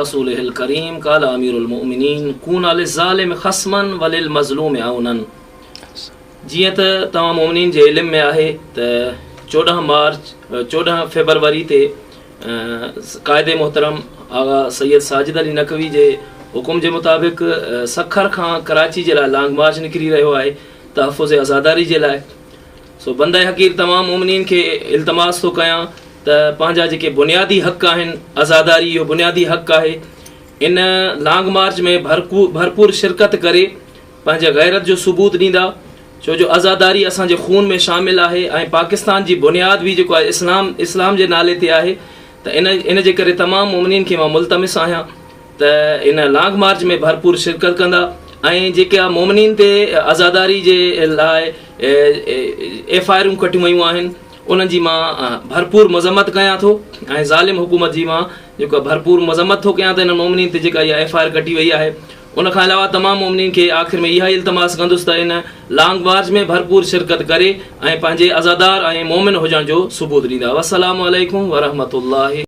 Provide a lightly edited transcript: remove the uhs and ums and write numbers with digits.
रसूलिल करीम काला अमीरुल मोमिनीन कून लिज़ालिम खस्मन वलिल मज़लूम औनन। जियं त तव्हां मोमिनीन जे इल्म में आहे त 14 फरवरी ते क़ाइदे मोहतरम आगा सैयद साजिद अली नकवी जे हुकुम जे मुताबिक़ सखर खां कराची जे लाइ लॉन्ग मार्च निकिरी रहियो आहे तहफ़ुज़ आज़ादारी जे लाइ। सो बंदे हक़ीर तमाम मोमिनीन खे इल्तमास थो कयां त पंहिंजा जेके बुनियादी हक़ आहिनि, आज़ादारी इहो बुनियादी हक़ आहे, इन लॉन्ग मार्च में भरपूर शिरकत करे पंहिंजे गैरत जो सबूत ॾींदा। छो जो आज़ादारी असांजे खून में शामिल आहे ऐं पाकिस्तान जी बुनियाद भी जेको आहे इस्लाम जे नाले ते आहे। त इन जे करे तमाम मोमिनीन खे मां मुल्तमिस आहियां त इन लॉन्ग मार्च में भरपूर शिरकत कंदा ऐं जेका मोमिनीन ते आज़ादारी जे लाइ FIR कटियूं वयूं आहिनि उन्हनि जी मां भरपूर मज़म्मत कयां थो ऐं ज़ालिम हुकूमत जी मां जेको भरपूर मज़म्मत थो कयां त इन मोमिनीन ते जेका इहा FIR कटी वई आहे। उन खां अलावा तमाम मोमिनीन खे आख़िर में इहा इल्तमास कंदुसि त इन लॉन्ग मार्च में भरपूर शिरकत करे ऐं पंहिंजे आज़ादार ऐं मोमिन हुजण जो सबूत ॾींदा। वस्सलामु अलैकुम वरहमतुल्लाहि।